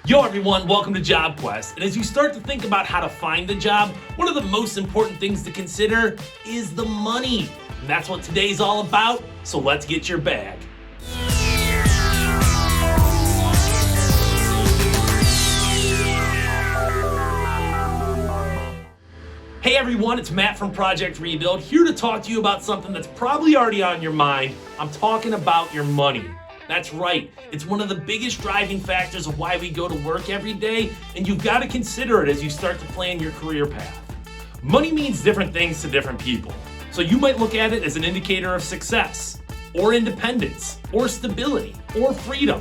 Yo everyone, welcome to Job Quest. And as you start to think about how to find a job, one of the most important things to consider is the money. And that's what today's all about, so let's get your bag. Hey everyone, it's Matt from Project Rebuild, here to talk to you about something that's probably already on your mind. I'm talking about your money. That's right, it's one of the biggest driving factors of why we go to work every day, and you've got to consider it as you start to plan your career path. Money means different things to different people, so you might look at it as an indicator of success, or independence, or stability, or freedom.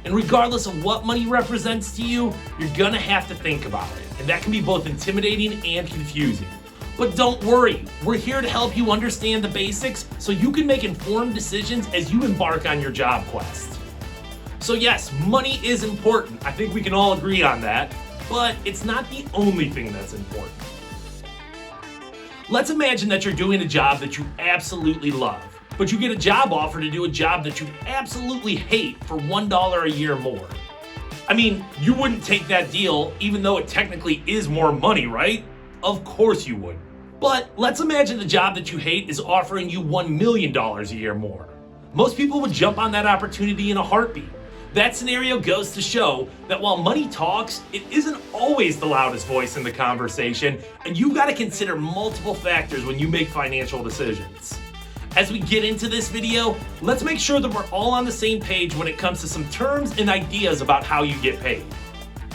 And regardless of what money represents to you, you're gonna have to think about it, and that can be both intimidating and confusing. But don't worry, we're here to help you understand the basics so you can make informed decisions as you embark on your job quest. So yes, money is important. I think we can all agree on that, but it's not the only thing that's important. Let's imagine that you're doing a job that you absolutely love, but you get a job offer to do a job that you absolutely hate for $1 a year more. I mean, you wouldn't take that deal even though it technically is more money, right? Of course you would. But let's imagine the job that you hate is offering you $1 million a year more. Most people would jump on that opportunity in a heartbeat. That scenario goes to show that while money talks, it isn't always the loudest voice in the conversation, and you've got to consider multiple factors when you make financial decisions. As we get into this video, let's make sure that we're all on the same page when it comes to some terms and ideas about how you get paid.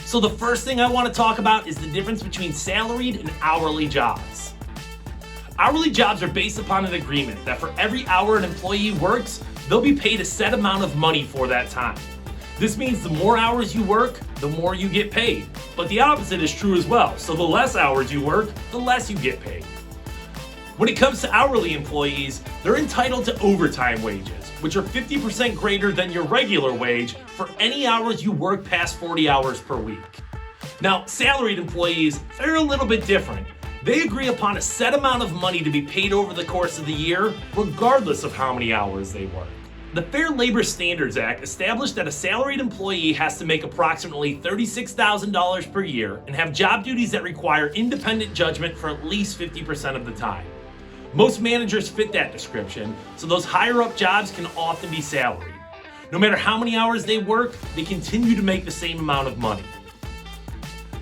So the first thing I want to talk about is the difference between salaried and hourly jobs. Hourly jobs are based upon an agreement that for every hour an employee works, they'll be paid a set amount of money for that time. This means the more hours you work, the more you get paid. But the opposite is true as well, so the less hours you work, the less you get paid. When it comes to hourly employees, they're entitled to overtime wages, which are 50% greater than your regular wage for any hours you work past 40 hours per week. Now, salaried employees, they're a little bit different. They agree upon a set amount of money to be paid over the course of the year, regardless of how many hours they work. The Fair Labor Standards Act established that a salaried employee has to make approximately $36,000 per year and have job duties that require independent judgment for at least 50% of the time. Most managers fit that description, so those higher up jobs can often be salaried. No matter how many hours they work, they continue to make the same amount of money.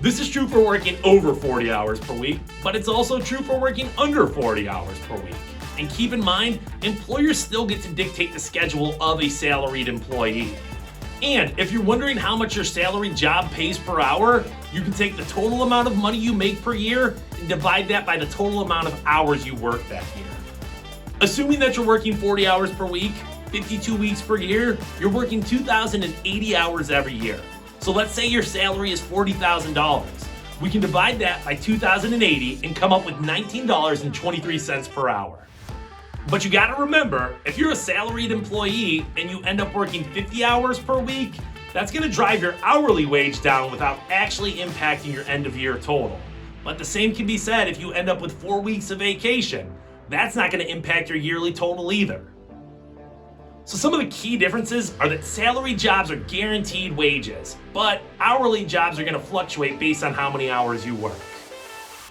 This is true for working over 40 hours per week, but it's also true for working under 40 hours per week. And keep in mind, employers still get to dictate the schedule of a salaried employee. And if you're wondering how much your salaried job pays per hour, you can take the total amount of money you make per year and divide that by the total amount of hours you work that year. Assuming that you're working 40 hours per week, 52 weeks per year, you're working 2,080 hours every year. So let's say your salary is $40,000. We can divide that by 2,080 and come up with $19.23 per hour. But you gotta remember, if you're a salaried employee and you end up working 50 hours per week, that's gonna drive your hourly wage down without actually impacting your end of year total. But the same can be said if you end up with 4 weeks of vacation. That's not gonna impact your yearly total either. So some of the key differences are that salary jobs are guaranteed wages, but hourly jobs are going to fluctuate based on how many hours you work.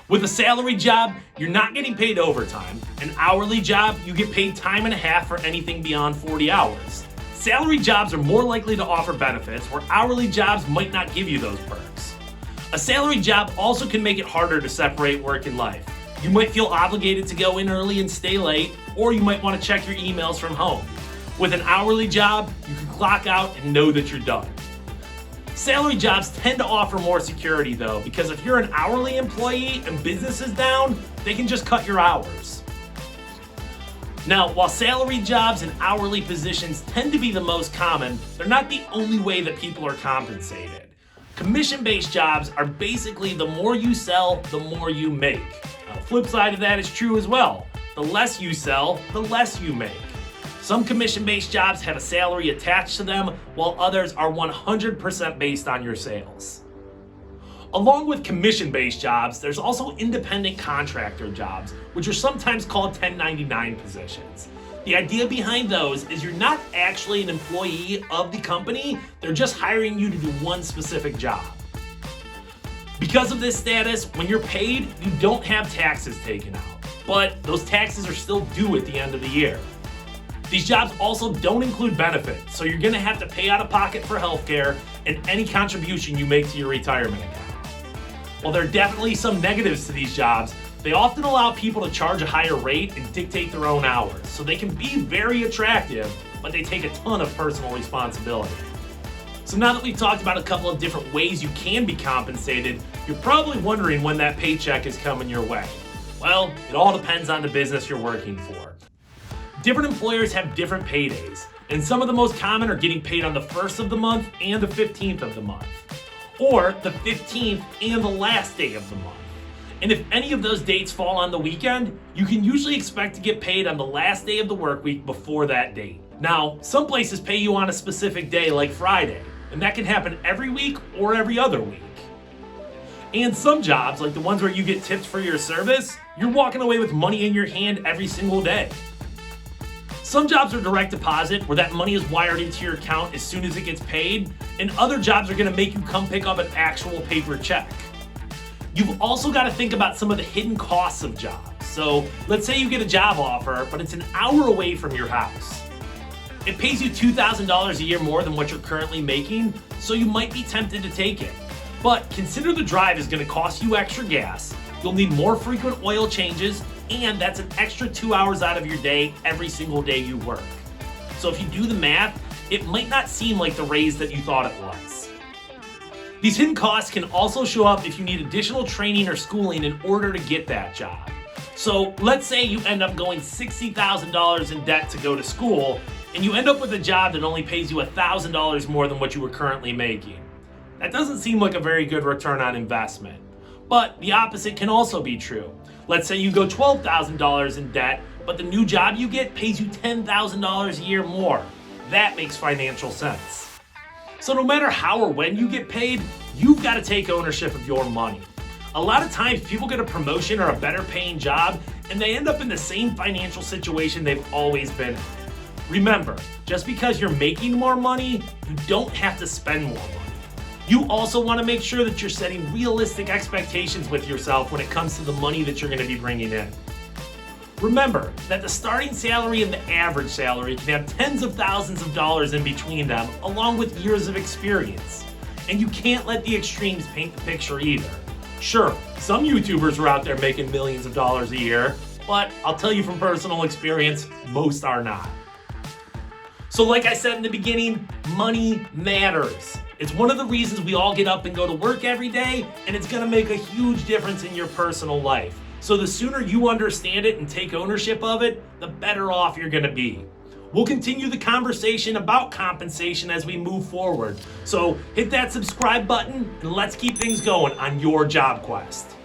With a salary job, you're not getting paid overtime. An hourly job, you get paid time and a half for anything beyond 40 hours. Salary jobs are more likely to offer benefits, where hourly jobs might not give you those perks. A salary job also can make it harder to separate work and life. You might feel obligated to go in early and stay late, or you might want to check your emails from home. With an hourly job, you can clock out and know that you're done. Salary jobs tend to offer more security though, because if you're an hourly employee and business is down, they can just cut your hours. Now, while salary jobs and hourly positions tend to be the most common, they're not the only way that people are compensated. Commission-based jobs are basically the more you sell, the more you make. Now, the flip side of that is true as well. The less you sell, the less you make. Some commission-based jobs have a salary attached to them, while others are 100% based on your sales. Along with commission-based jobs, there's also independent contractor jobs, which are sometimes called 1099 positions. The idea behind those is you're not actually an employee of the company, they're just hiring you to do one specific job. Because of this status, when you're paid, you don't have taxes taken out, but those taxes are still due at the end of the year. These jobs also don't include benefits, so you're gonna have to pay out of pocket for healthcare and any contribution you make to your retirement account. While there are definitely some negatives to these jobs, they often allow people to charge a higher rate and dictate their own hours, so they can be very attractive, but they take a ton of personal responsibility. So now that we've talked about a couple of different ways you can be compensated, you're probably wondering when that paycheck is coming your way. Well, it all depends on the business you're working for. Different employers have different paydays, and some of the most common are getting paid on the 1st of the month and the 15th of the month, or the 15th and the last day of the month. And if any of those dates fall on the weekend, you can usually expect to get paid on the last day of the work week before that date. Now, some places pay you on a specific day like Friday, and that can happen every week or every other week. And some jobs, like the ones where you get tipped for your service, you're walking away with money in your hand every single day. Some jobs are direct deposit, where that money is wired into your account as soon as it gets paid, and other jobs are gonna make you come pick up an actual paper check. You've also got to think about some of the hidden costs of jobs. So let's say you get a job offer, but it's an hour away from your house. It pays you $2,000 a year more than what you're currently making, so you might be tempted to take it. But consider the drive is going to cost you extra gas, you'll need more frequent oil changes, and that's an extra 2 hours out of your day every single day you work. So if you do the math, it might not seem like the raise that you thought it was. These hidden costs can also show up if you need additional training or schooling in order to get that job. So let's say you end up going $60,000 in debt to go to school, and you end up with a job that only pays you $1,000 more than what you were currently making. That doesn't seem like a very good return on investment. But the opposite can also be true. Let's say you go $12,000 in debt, but the new job you get pays you $10,000 a year more. That makes financial sense. So no matter how or when you get paid, you've got to take ownership of your money. A lot of times people get a promotion or a better paying job and they end up in the same financial situation they've always been in. Remember, just because you're making more money, you don't have to spend more money. You also want to make sure that you're setting realistic expectations with yourself when it comes to the money that you're going to be bringing in. Remember that the starting salary and the average salary can have tens of thousands of dollars in between them, along with years of experience. And you can't let the extremes paint the picture either. Sure, some YouTubers are out there making millions of dollars a year, but I'll tell you from personal experience, most are not. So like I said in the beginning, money matters. It's one of the reasons we all get up and go to work every day, and it's gonna make a huge difference in your personal life. So the sooner you understand it and take ownership of it, the better off you're gonna be. We'll continue the conversation about compensation as we move forward. So hit that subscribe button and let's keep things going on your job quest.